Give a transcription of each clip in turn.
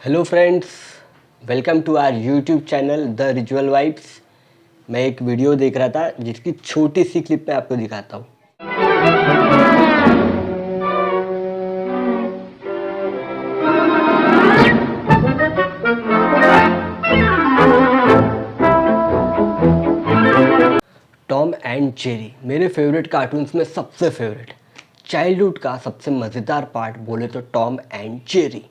Hello friends, welcome to our YouTube channel the ritual vibes. मैं एक video देख रहा था जिसकी छोटी सी क्लिप मैं आपको दिखाता हूँ। टॉम एंड जेरी मेरे फेवरेट कार्टून्स में सबसे फेवरेट, चाइल्डहुड का सबसे मज़ेदार पार्ट बोले तो टॉम एंड जेरी।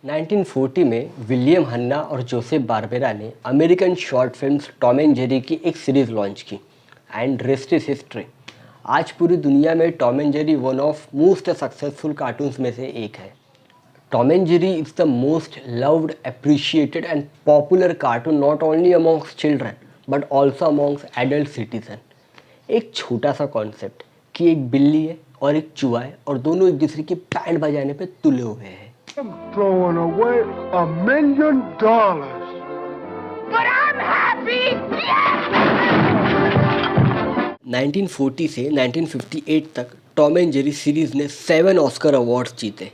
1940 में विलियम हन्ना और जोसेफ बारबेरा ने American short films Tom and Jerry की एक सीरीज़ लॉन्च की एंड रेस्ट इज हिस्ट्री। आज पूरी दुनिया में Tom and Jerry one of most successful cartoons में से एक है। Tom and Jerry is the most loved, appreciated and popular cartoon not only amongst children but also amongst adult citizen। एक छोटा सा कॉन्सेप्ट कि एक बिल्ली है और एक चूहा है और दोनों एक दूसरे की बैंड बजाने पे तुले हुए हैं। I'm throwing away $1 million. But I'm happy! Yeah! 1940 से 1958 तक टॉम एंड जेरी सीरीज़ ने 7 ऑस्कर अवार्ड्स जीते।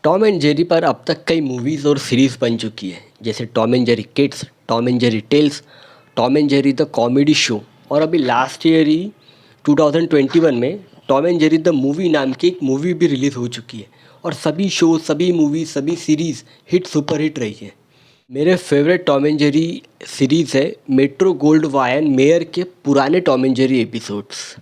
टॉम एंड जेरी पर अब तक कई मूवीज़ और सीरीज़ बन चुकी है, जैसे Tom and Jerry kids, Tom and Jerry tales, Tom and Jerry the comedy show, और अभी लास्ट ईयर ही 2021 में Tom and Jerry the movie नाम की एक मूवी भी रिलीज़ हो चुकी है। और सभी शो, सभी मूवी, सभी सीरीज़ हिट सुपर हिट रही है। मेरे favourite Tom and Jerry series है मेट्रो गोल्ड वायन मेयर के पुराने टॉम एंड जेरी एपिसोड्स।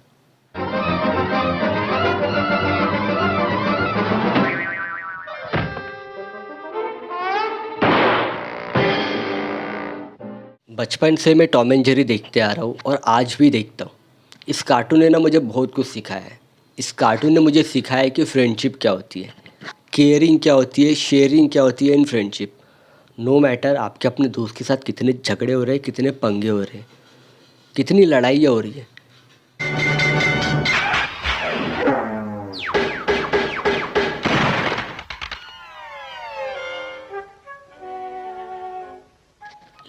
बचपन से मैं टॉम एंड जेरी देखते आ रहा हूँ और आज भी देखता हूँ। इस कार्टून ने ना मुझे बहुत कुछ सिखाया है। इस कार्टून ने मुझे सिखाया है कि फ्रेंडशिप क्या होती है, केयरिंग क्या होती है, शेयरिंग क्या होती है इन फ्रेंडशिप। नो मैटर आपके अपने दोस्त के साथ कितने झगड़े हो रहे हैं, कितने पंगे हो रहे हैं, कितनी लड़ाइयाँ हो रही है,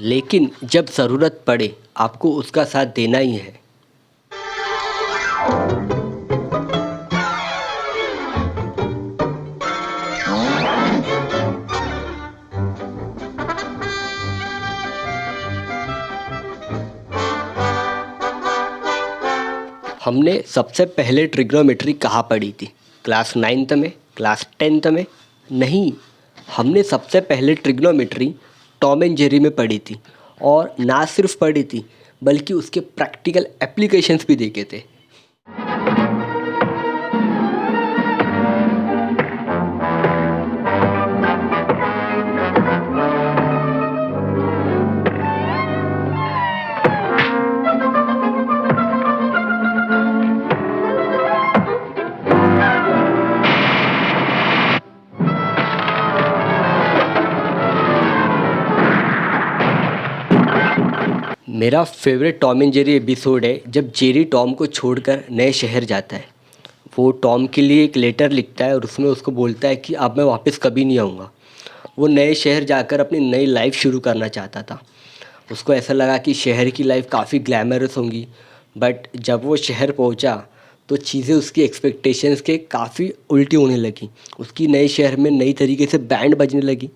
लेकिन जब ज़रूरत पड़े आपको उसका साथ देना ही है। हमने सबसे पहले ट्रिग्नोमेट्री कहाँ पढ़ी थी? क्लास 9th में, क्लास 10th में? नहीं, हमने सबसे पहले ट्रिग्नोमेट्री टॉम एंड जेरी में पढ़ी थी। और ना सिर्फ पढ़ी थी बल्कि उसके प्रैक्टिकल एप्लीकेशंस भी देखे थे। मेरा favourite Tom and Jerry episode है जब जेरी टॉम को छोड़कर नए शहर जाता है। वो टॉम के लिए एक लेटर लिखता है और उसमें उसको बोलता है कि अब मैं वापस कभी नहीं आऊँगा। वो नए शहर जाकर अपनी नई लाइफ शुरू करना चाहता था। उसको ऐसा लगा कि शहर की लाइफ काफ़ी ग्लैमरस होंगी, बट जब वो शहर पहुंचा तो चीज़ें उसकी एक्सपेक्टेशंस के काफ़ी उल्टी होने लगी। उसकी नए शहर में नई तरीके से बैंड बजने लगी।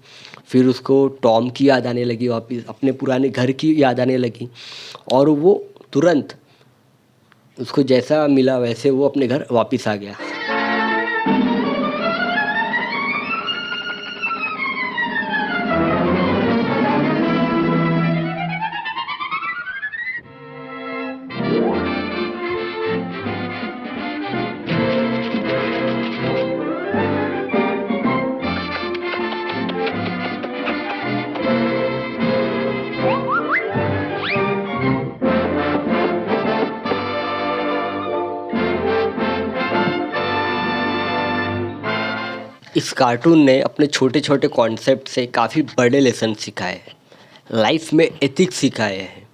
फिर उसको टॉम की याद आने लगी, वापस अपने पुराने घर की याद आने लगी, और वो तुरंत उसको जैसा मिला वैसे वो अपने घर वापस आ गया। इस कार्टून ने अपने छोटे छोटे कॉन्सेप्ट से काफ़ी बड़े लेसन सिखाए हैं, लाइफ में एथिक्स सिखाए हैं।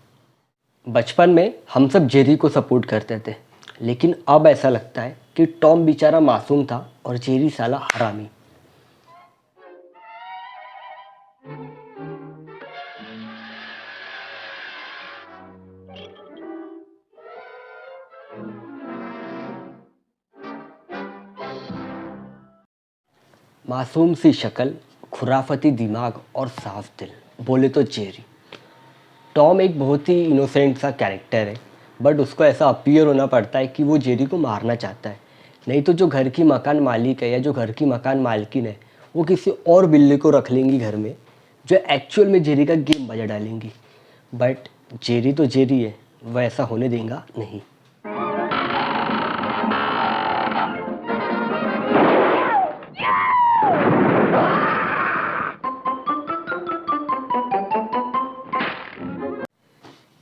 बचपन में हम सब जेरी को सपोर्ट करते थे, लेकिन अब ऐसा लगता है कि टॉम बेचारा मासूम था और जेरी साला हरामी। मासूम सी शक्ल, खुराफती दिमाग और साफ दिल बोले तो जेरी। टॉम एक बहुत ही इनोसेंट सा कैरेक्टर है, बट उसको ऐसा अपीयर होना पड़ता है कि वो जेरी को मारना चाहता है। नहीं तो जो घर की मकान मालिक है या जो घर की मकान मालकिन है, वो किसी और बिल्ली को रख लेंगी घर में, जो एक्चुअल में जेरी का गेम बजा डालेंगी। बट जेरी तो जेरी है, वह ऐसा होने देगा नहीं।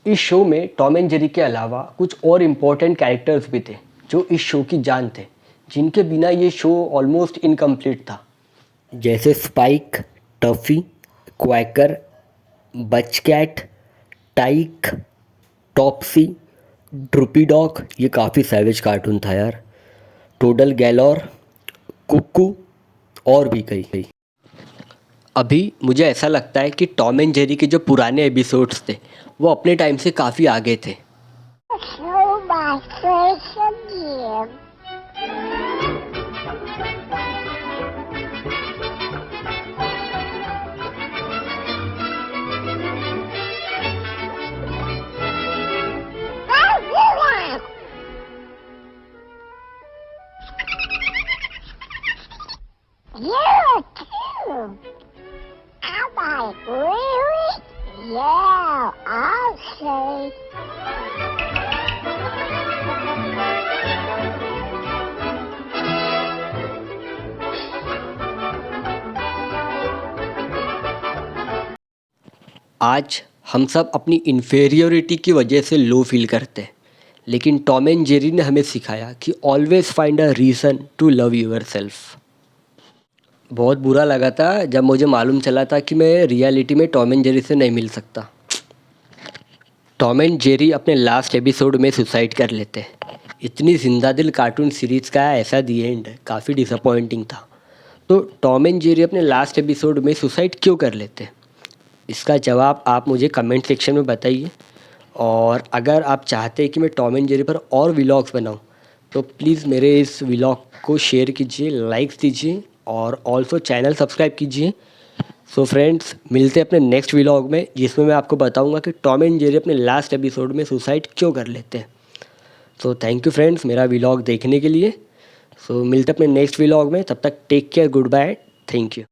इस शो में टॉम एंड जेरी के अलावा कुछ और इम्पोर्टेंट कैरेक्टर्स भी थे जो इस शो की जान थे, जिनके बिना ये शो ऑलमोस्ट इनकम्प्लीट था। जैसे स्पाइक, टफी, क्वैकर, बचकैट, टाइक, टॉपसी, ड्रूपी डॉग, ये काफ़ी सैवेज कार्टून था यार। टोडल गैलोर, कुक्कू और भी कई। अभी मुझे ऐसा लगता है कि टॉम एंड जेरी के जो पुराने एपिसोड्स थे वो अपने टाइम से काफ़ी आगे थे। Show my face again. You too. Am I really? Yeah, I'll say. आज हम सब अपनी इन्फेरियोरिटी की वजह से लो फील करते हैं, लेकिन टॉम एंड जेरी ने हमें सिखाया कि always find a reason to love yourself. बहुत बुरा लगा था जब मुझे मालूम चला था कि मैं रियलिटी में टॉम एंड जेरी से नहीं मिल सकता। टॉम एंड जेरी अपने लास्ट एपिसोड में सुसाइड कर लेते हैं। इतनी जिंदा दिल कार्टून सीरीज़ का ऐसा दी एंड काफ़ी डिसअपॉइंटिंग था। तो टॉम एंड जेरी अपने लास्ट एपिसोड में सुसाइड क्यों कर लेते हैं, इसका जवाब आप मुझे कमेंट सेक्शन में बताइए। और अगर आप चाहते हैं कि मैं टॉम एंड जेरी पर और व्लॉग्स बनाऊं, तो प्लीज़ मेरे इस व्लॉग को शेयर कीजिए, लाइक्स दीजिए और ऑल्सो चैनल सब्सक्राइब कीजिए। सो फ्रेंड्स, मिलते हैं अपने नेक्स्ट व्लॉग में, जिसमें मैं आपको बताऊंगा कि टॉम एंड जेरी अपने लास्ट एपिसोड में सुसाइड क्यों कर लेते हैं। सो थैंक यू फ्रेंड्स मेरा व्लॉग देखने के लिए। सो मिलते हैं अपने नेक्स्ट व्लॉग में, तब तक take care, goodbye, thank you.